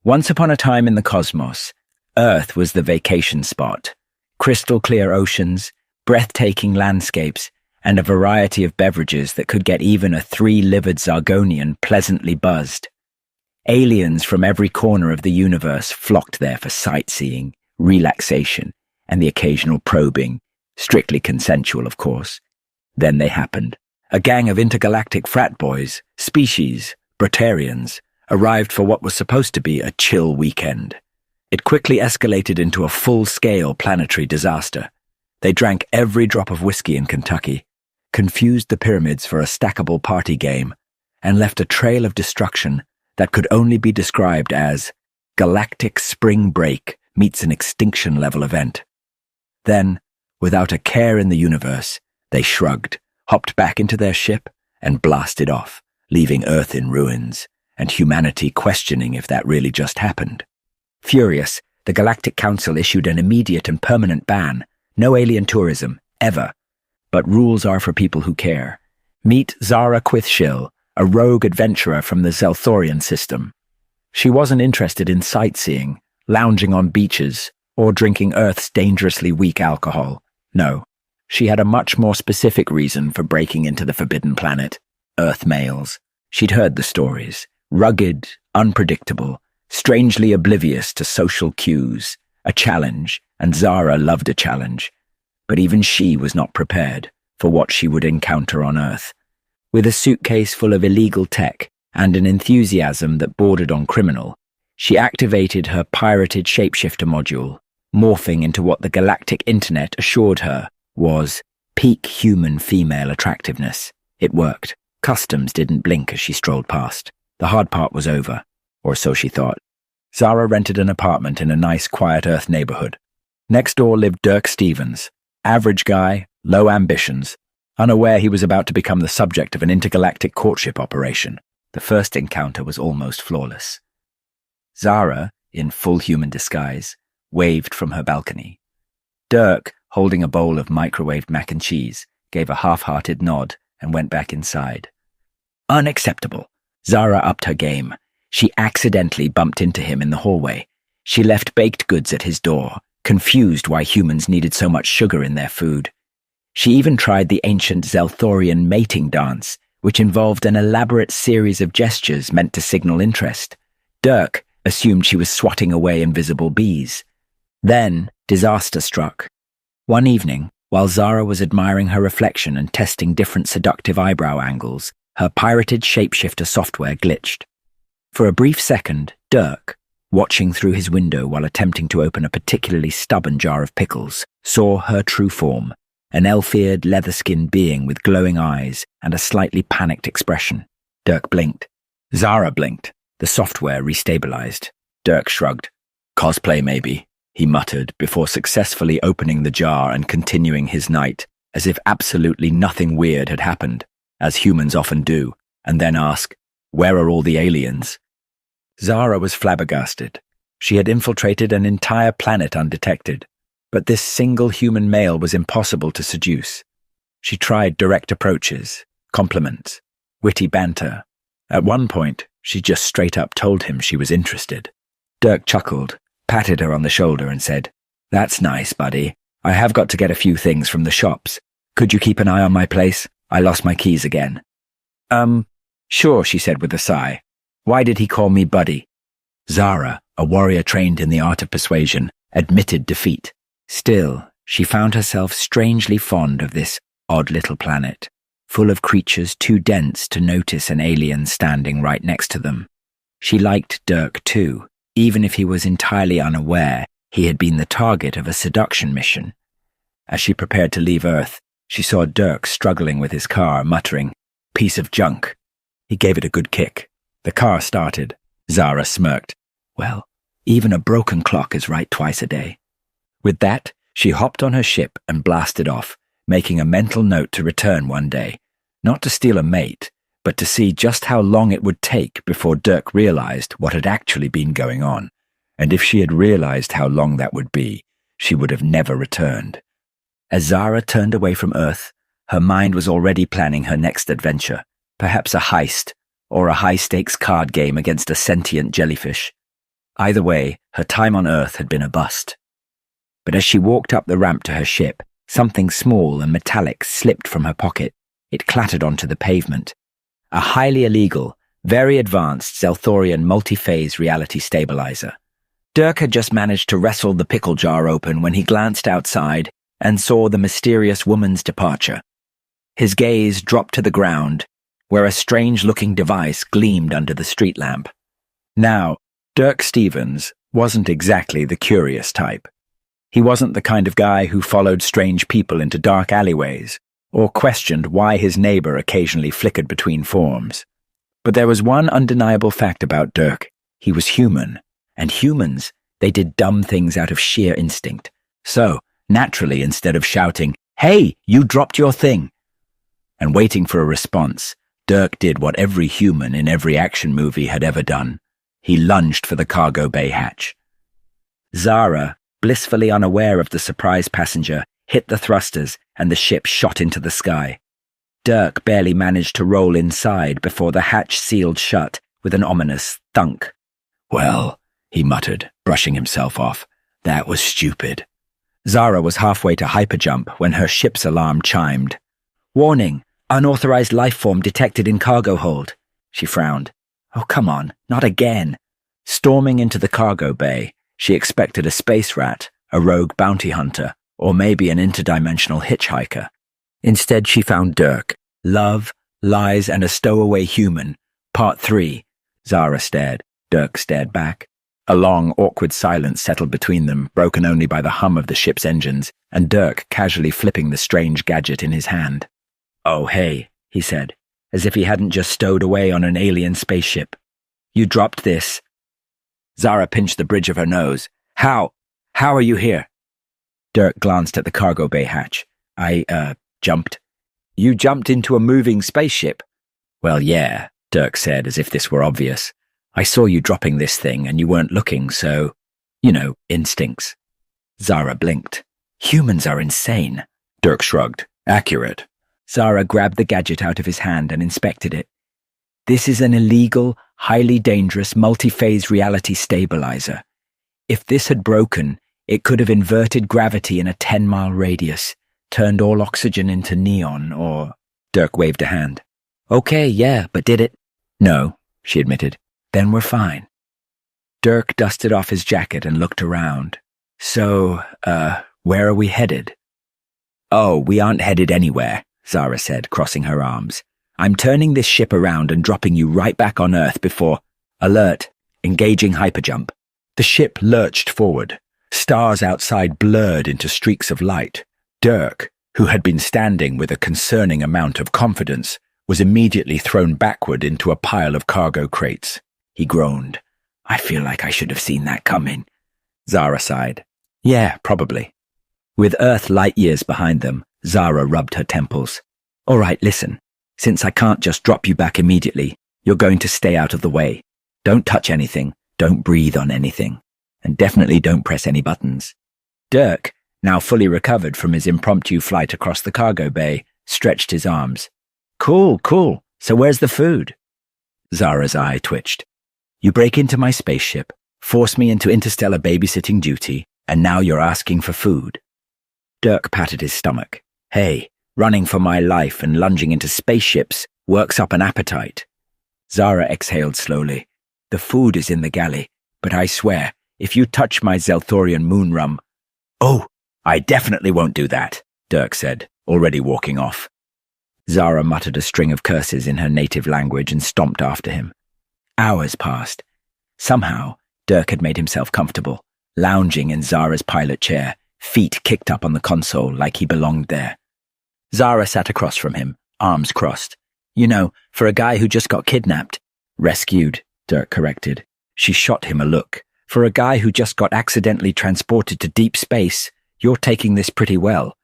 Once upon a time in the cosmos, Earth was the vacation spot. Crystal clear oceans, breathtaking landscapes, and a variety of beverages that could get even a three-livered Zargonian pleasantly buzzed. Aliens from every corner of the universe flocked there for sightseeing, relaxation, and the occasional probing, strictly consensual, of course. Then they happened. A gang of intergalactic frat boys, species, Brotarians, arrived for what was supposed to be a chill weekend. It quickly escalated into a full-scale planetary disaster. They drank every drop of whiskey in Kentucky, confused the pyramids for a stackable party game, and left a trail of destruction that could only be described as galactic spring break meets an extinction-level event. Then, without a care in the universe, they shrugged, hopped back into their ship, and blasted off, leaving Earth in ruins, and humanity questioning if that really just happened. Furious, the Galactic Council issued an immediate and permanent ban. No alien tourism, ever. But rules are for people who care. Meet Zara Quithshill, a rogue adventurer from the Zelthorian system. She wasn't interested in sightseeing, lounging on beaches, or drinking Earth's dangerously weak alcohol. No, she had a much more specific reason for breaking into the forbidden planet. Earth males. She'd heard the stories. Rugged, unpredictable, strangely oblivious to social cues. A challenge, and Zara loved a challenge. But even she was not prepared for what she would encounter on Earth. With a suitcase full of illegal tech and an enthusiasm that bordered on criminal, she activated her pirated shapeshifter module, morphing into what the galactic internet assured her was peak human female attractiveness. It worked. Customs didn't blink as she strolled past. The hard part was over, or so she thought. Zara rented an apartment in a nice, quiet Earth neighborhood. Next door lived Dirk Stevens, average guy, low ambitions, unaware he was about to become the subject of an intergalactic courtship operation. The first encounter was almost flawless. Zara, in full human disguise, waved from her balcony. Dirk, holding a bowl of microwaved mac and cheese, gave a half-hearted nod and went back inside. Unacceptable. Zara upped her game. She accidentally bumped into him in the hallway. She left baked goods at his door, confused why humans needed so much sugar in their food. She even tried the ancient Zelthorian mating dance, which involved an elaborate series of gestures meant to signal interest. Dirk assumed she was swatting away invisible bees. Then, disaster struck. One evening, while Zara was admiring her reflection and testing different seductive eyebrow angles, her pirated shapeshifter software glitched. For a brief second, Dirk, watching through his window while attempting to open a particularly stubborn jar of pickles, saw her true form, an elf-eared, leather-skinned being with glowing eyes and a slightly panicked expression. Dirk blinked. Zara blinked. The software restabilized. Dirk shrugged. Cosplay, maybe, he muttered before successfully opening the jar and continuing his night, as if absolutely nothing weird had happened, as humans often do, and then ask, "Where are all the aliens?" Zara was flabbergasted. She had infiltrated an entire planet undetected, but this single human male was impossible to seduce. She tried direct approaches, compliments, witty banter. At one point, she just straight up told him she was interested. Dirk chuckled, patted her on the shoulder and said, "That's nice, buddy. I have got to get a few things from the shops. Could you keep an eye on my place? I lost my keys again." Sure, she said with a sigh. Why did he call me buddy? Zara, a warrior trained in the art of persuasion, admitted defeat. Still, she found herself strangely fond of this odd little planet, full of creatures too dense to notice an alien standing right next to them. She liked Dirk too, even if he was entirely unaware he had been the target of a seduction mission. As she prepared to leave Earth, she saw Dirk struggling with his car, muttering, "Piece of junk." He gave it a good kick. The car started. Zara smirked. Well, even a broken clock is right twice a day. With that, she hopped on her ship and blasted off, making a mental note to return one day, not to steal a mate, but to see just how long it would take before Dirk realized what had actually been going on. And if she had realized how long that would be, she would have never returned. As Zara turned away from Earth, her mind was already planning her next adventure, perhaps a heist, or a high-stakes card game against a sentient jellyfish. Either way, her time on Earth had been a bust. But as she walked up the ramp to her ship, something small and metallic slipped from her pocket. It clattered onto the pavement. A highly illegal, very advanced Zelthorian multi-phase reality stabilizer. Dirk had just managed to wrestle the pickle jar open when he glanced outside and saw the mysterious woman's departure. His gaze dropped to the ground, where a strange-looking device gleamed under the street lamp. Now, Dirk Stevens wasn't exactly the curious type. He wasn't the kind of guy who followed strange people into dark alleyways, or questioned why his neighbor occasionally flickered between forms. But there was one undeniable fact about Dirk. He was human, and humans, they did dumb things out of sheer instinct. So, naturally, instead of shouting, "Hey, you dropped your thing!" and waiting for a response, Dirk did what every human in every action movie had ever done. He lunged for the cargo bay hatch. Zara, blissfully unaware of the surprise passenger, hit the thrusters and the ship shot into the sky. Dirk barely managed to roll inside before the hatch sealed shut with an ominous thunk. "Well," he muttered, brushing himself off, "that was stupid." Zara was halfway to hyperjump when her ship's alarm chimed. "Warning, unauthorized life form detected in cargo hold." She frowned. "Oh, come on, not again." Storming into the cargo bay, she expected a space rat, a rogue bounty hunter, or maybe an interdimensional hitchhiker. Instead, she found Dirk. Love, Lies, and a Stowaway Human, Part 3. Zara stared. Dirk stared back. A long, awkward silence settled between them, broken only by the hum of the ship's engines, and Dirk casually flipping the strange gadget in his hand. "Oh, hey," he said, as if he hadn't just stowed away on an alien spaceship. "You dropped this." Zara pinched the bridge of her nose. How are you here?" Dirk glanced at the cargo bay hatch. I jumped." "You jumped into a moving spaceship?" "Well, yeah," Dirk said, as if this were obvious. "I saw you dropping this thing and you weren't looking, so, instincts." Zara blinked. "Humans are insane." Dirk shrugged. "Accurate." Zara grabbed the gadget out of his hand and inspected it. "This is an illegal, highly dangerous multi-phase reality stabilizer. If this had broken, it could have inverted gravity in a 10-mile radius, turned all oxygen into neon, or..." Dirk waved a hand. "Okay, yeah, but did it?" "No," she admitted. "Then we're fine." Dirk dusted off his jacket and looked around. "So, where are we headed?" "Oh, we aren't headed anywhere," Zara said, crossing her arms. "I'm turning this ship around and dropping you right back on Earth before... Alert! Engaging hyperjump." The ship lurched forward. Stars outside blurred into streaks of light. Dirk, who had been standing with a concerning amount of confidence, was immediately thrown backward into a pile of cargo crates. He groaned. "I feel like I should have seen that coming." Zara sighed. "Yeah, probably." With Earth light years behind them, Zara rubbed her temples. "All right, listen. Since I can't just drop you back immediately, you're going to stay out of the way. Don't touch anything, don't breathe on anything, and definitely don't press any buttons." Dirk, now fully recovered from his impromptu flight across the cargo bay, stretched his arms. Cool. So where's the food?" Zara's eye twitched. "You break into my spaceship, force me into interstellar babysitting duty, and now you're asking for food." Dirk patted his stomach. "Hey, running for my life and lunging into spaceships works up an appetite." Zara exhaled slowly. "The food is in the galley, but I swear, if you touch my Zelthorian moon rum..." "Oh, I definitely won't do that," Dirk said, already walking off. Zara muttered a string of curses in her native language and stomped after him. Hours passed. Somehow, Dirk had made himself comfortable, lounging in Zara's pilot chair, feet kicked up on the console like he belonged there. Zara sat across from him, arms crossed. For a guy who just got kidnapped. "Rescued," Dirk corrected. She shot him a look. "For a guy who just got accidentally transported to deep space, you're taking this pretty well."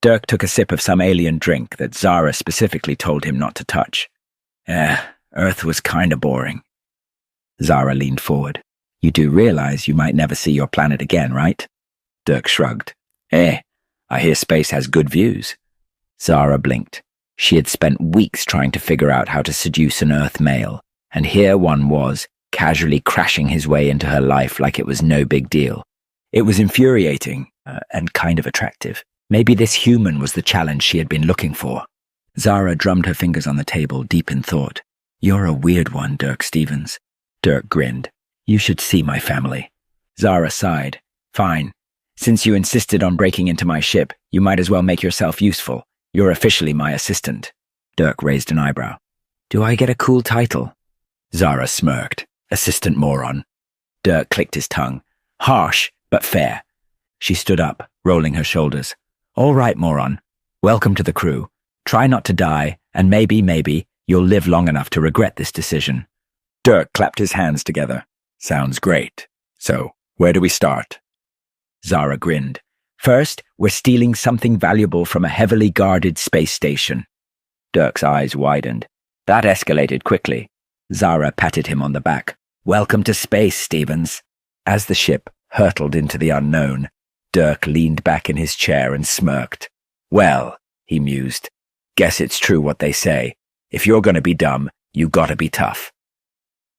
Dirk took a sip of some alien drink that Zara specifically told him not to touch. Earth was kinda boring." Zara leaned forward. "You do realize you might never see your planet again, right?" Dirk shrugged. I hear space has good views." Zara blinked. She had spent weeks trying to figure out how to seduce an Earth male, and here one was, casually crashing his way into her life like it was no big deal. It was infuriating and kind of attractive. Maybe this human was the challenge she had been looking for. Zara drummed her fingers on the table, deep in thought. "You're a weird one, Dirk Stevens." Dirk grinned. "You should see my family." Zara sighed. "Fine. Since you insisted on breaking into my ship, you might as well make yourself useful. You're officially my assistant." Dirk raised an eyebrow. "Do I get a cool title?" Zara smirked. "Assistant moron." Dirk clicked his tongue. "Harsh, but fair." She stood up, rolling her shoulders. "All right, moron. Welcome to the crew. Try not to die, and maybe, you'll live long enough to regret this decision." Dirk clapped his hands together. "Sounds great. So, where do we start?" Zara grinned. "First, we're stealing something valuable from a heavily guarded space station." Dirk's eyes widened. That escalated quickly. Zara patted him on the back. "Welcome to space, Stevens." As the ship hurtled into the unknown, Dirk leaned back in his chair and smirked. "Well," he mused, "guess it's true what they say. If you're gonna be dumb, you gotta be tough."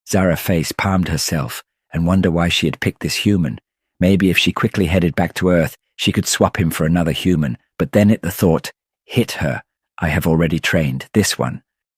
Zara face palmed herself and wondered why she had picked this human. Maybe if she quickly headed back to Earth, she could swap him for another human, but then the thought hit her. I have already trained this one.